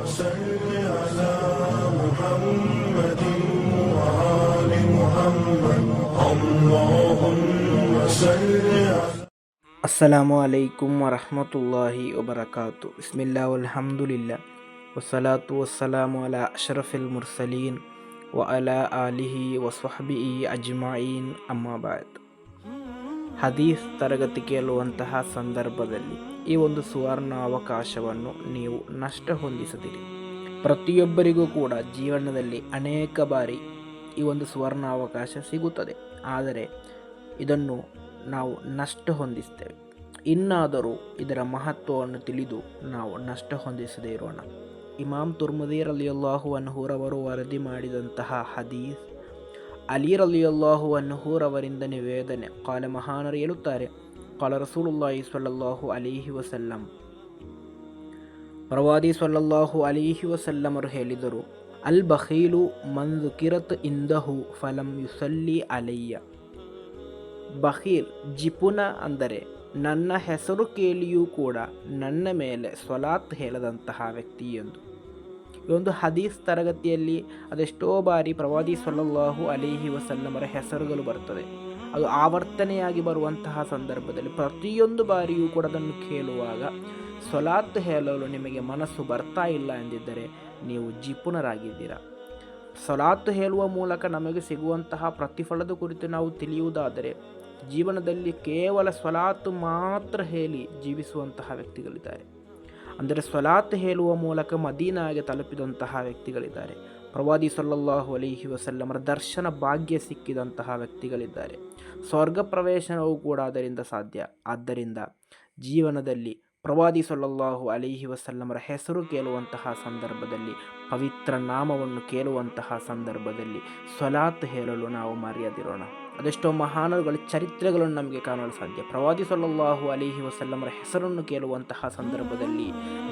صل على محمد وآل محمد اللهم صل على ಅಸ್ಸಲಾಮು ಅಲೈಕುಂ ವರಹಮತುಲ್ಲಾಹಿ ವಬರಕಾತು. ಬಿಸ್ಮಿಲ್ಲಾ ವಲ್ಹಮ್ದುಲಿಲ್ಲಾ ವಸ್ಸಲಾತು ವಸ್ಸಲಾಮು ಅಲಾ ಅಶ್ರಫಿಲ್ ಮುರ್ಸಲೀನ್ ವ ಅಲಾ ಆಲಿಹಿ ವಸ್ವಹ್ಬಿಹಿ ಅಜ್ಮഈನ್ ಅಮ್ಮಾ ಬಾದ್. ಹದೀಸ್ ತರಗತಿ ಕೇಳುವಂತಹ ಸಂದರ್ಭದಲ್ಲಿ ಈ ಒಂದು ಸುವರ್ಣ ಅವಕಾಶವನ್ನು ನೀವು ನಷ್ಟ ಹೊಂದಿಸದಿರಿ. ಪ್ರತಿಯೊಬ್ಬರಿಗೂ ಕೂಡ ಜೀವನದಲ್ಲಿ ಅನೇಕ ಬಾರಿ ಈ ಒಂದು ಸುವರ್ಣ ಅವಕಾಶ ಸಿಗುತ್ತದೆ, ಆದರೆ ಇದನ್ನು ನಾವು ನಷ್ಟ ಹೊಂದಿಸ್ತೇವೆ. ಇನ್ನಾದರೂ ಇದರ ಮಹತ್ವವನ್ನು ತಿಳಿದು ನಾವು ನಷ್ಟ ಹೊಂದಿಸದೇ ಇರೋಣ. ಇಮಾಮ್ ತುರ್ಮುದಿ ರಲಿಯಲ್ಲಾಹು ಅನ್ಹುರವರು ವರದಿ ಮಾಡಿದಂತಹ ಹದೀಸ್, ಅಲಿ ರಲಿಯಲ್ಲಾಹು ಅನ್ಹುರವರಿಂದ ನಿವೇದನೆ. ಕಾಲ ಮಹಾನರು ಹೇಳುತ್ತಾರೆ, ಕಾಲ ರಸೂಲುಲ್ಲಾಹಿ ಸ್ವಲ್ಲಲ್ಲಾಹು ಅಲೈಹಿ ವಸಲ್ಲಂ, ಪ್ರವಾದಿ ಸ್ವಲ್ಲಲ್ಲಾಹು ಅಲೈಹಿ ವಸಲ್ಲಮರು ಹೇಳಿದರು, ಅಲ್ ಬಖೀಲು ಮನ್ ದುಕಿರತ್ ಇಂದಹು ಫಲಂ ಯುಸಲ್ಲಿ ಅಲಯ್ಯ. ಬಖೀಲ್, ಜಿಪುಣ ಅಂದರೆ ನನ್ನ ಹೆಸರು ಕೇಳಿಯೂ ಕೂಡ ನನ್ನ ಮೇಲೆ ಸ್ವಲಾತ್ ಹೇಳದಂತಹ ವ್ಯಕ್ತಿ ಎಂದು. ಈ ಒಂದು ಹದೀಸ್ ತರಗತಿಯಲ್ಲಿ ಅದೆಷ್ಟೋ ಬಾರಿ ಪ್ರವಾದಿ ಸ್ವಲ್ಲಲ್ಲಾಹು ಅಲೈಹಿ ವಸಲ್ಲಮರ ಹೆಸರುಗಳು ಬರ್ತದೆ. ಅದು ಆವರ್ತನೆಯಾಗಿ ಬರುವಂತಹ ಸಂದರ್ಭದಲ್ಲಿ ಪ್ರತಿಯೊಂದು ಬಾರಿಯೂ ಕೂಡ ಅದನ್ನು ಕೇಳುವಾಗ ಸ್ವಲಾತ್ ಹೇಳಲು ನಿಮಗೆ ಮನಸ್ಸು ಬರ್ತಾ ಇಲ್ಲ ಎಂದಿದ್ದರೆ ನೀವು ಜಿಪುಣರಾಗಿದ್ದೀರಾ. ಸ್ವಲಾತ್ ಹೇಳುವ ಮೂಲಕ ನಮಗೆ ಸಿಗುವಂತಹ ಪ್ರತಿಫಲದ ಕುರಿತು ನಾವು ತಿಳಿಯುವುದಾದರೆ, ಜೀವನದಲ್ಲಿ ಕೇವಲ ಸ್ವಲಾತ್ ಮಾತ್ರ ಹೇಳಿ ಜೀವಿಸುವಂತಹ ವ್ಯಕ್ತಿಗಳಿದ್ದಾರೆ. ಅಂದರೆ ಸ್ವಲಾತ್ ಹೇಳುವ ಮೂಲಕ ಮದೀನಾಗೆ ತಲುಪಿದಂತಹ ವ್ಯಕ್ತಿಗಳಿದ್ದಾರೆ. ಪ್ರವಾದಿ ಸಲ್ಲಲ್ಲಾಹು ಅಲೈಹಿ ವಸಲ್ಲಮರ ದರ್ಶನ ಭಾಗ್ಯ ಸಿಕ್ಕಿದಂತಹ ವ್ಯಕ್ತಿಗಳಿದ್ದಾರೆ. ಸ್ವರ್ಗ ಪ್ರವೇಶನವೂ ಕೂಡ ಅದರಿಂದ ಸಾಧ್ಯ. ಆದ್ದರಿಂದ ಜೀವನದಲ್ಲಿ ಪ್ರವಾದಿ ಸಲ್ಲಲ್ಲಾಹು ಅಲೈಹಿ ವಸಲ್ಲಮರ ಹೆಸರು ಕೇಳುವಂತಹ ಸಂದರ್ಭದಲ್ಲಿ, ಪವಿತ್ರ ನಾಮವನ್ನು ಕೇಳುವಂತಹ ಸಂದರ್ಭದಲ್ಲಿ ಸ್ವಲಾತ್ ಹೇಳಲು ನಾವು ಮರೆಯದಿರೋಣ. ಅದೆಷ್ಟೋ ಮಹಾನರುಗಳ ಚರಿತ್ರೆಗಳನ್ನು ನಮಗೆ ಕಾಣಲು ಸಾಧ್ಯ. ಪ್ರವಾದಿ ಸಲ್ಲಲ್ಲಾಹು ಅಲೈಹಿ ವಸಲ್ಲಮರ ಹೆಸರನ್ನು ಕೇಳುವಂತಹ ಸಂದರ್ಭದಲ್ಲಿ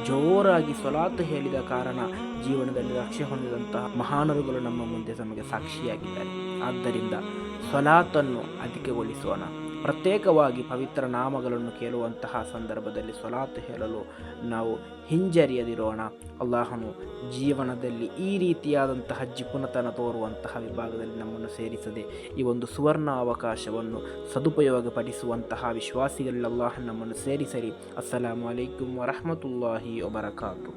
ಜೋರಾಗಿ ಸ್ವಲಾತ್ ಹೇಳಿದ ಕಾರಣ ಜೀವನದಲ್ಲಿ ರಕ್ಷೆ ಹೊಂದಿದಂತಹ ಮಹಾನರುಗಳು ನಮ್ಮ ಮುಂದೆ ನಮಗೆ ಸಾಕ್ಷಿಯಾಗಿದ್ದಾರೆ. ಆದ್ದರಿಂದ ಸ್ವಲಾತನ್ನು ಅಧಿಕಗೊಳಿಸೋಣ. ಪ್ರತ್ಯೇಕವಾಗಿ ಪವಿತ್ರ ನಾಮಗಳನ್ನು ಕೇಳುವಂತಹ ಸಂದರ್ಭದಲ್ಲಿ ಸ್ವಲಾತ್ ಹೇಳಲು ನಾವು ಹಿಂಜರಿಯದಿರೋಣ. ಅಲ್ಲಾಹನು ಜೀವನದಲ್ಲಿ ಈ ರೀತಿಯಾದಂತಹ ಜಿಪುಣತನ ತೋರುವಂತಹ ವಿಭಾಗದಲ್ಲಿ ನಮ್ಮನ್ನು ಸೇರಿಸದೆ ಈ ಒಂದು ಸುವರ್ಣ ಅವಕಾಶವನ್ನು ಸದುಪಯೋಗಪಡಿಸುವಂತಹ ವಿಶ್ವಾಸಿಗಳಲ್ಲಿ ಅಲ್ಲಾಹ್ ನಮ್ಮನ್ನು ಸೇರಿಸಲಿ. ಅಸ್ಸಲಾಮು ಅಲೈಕುಂ ವರಹಮತುಲ್ಲಾಹಿ ವಬರಕಾತು.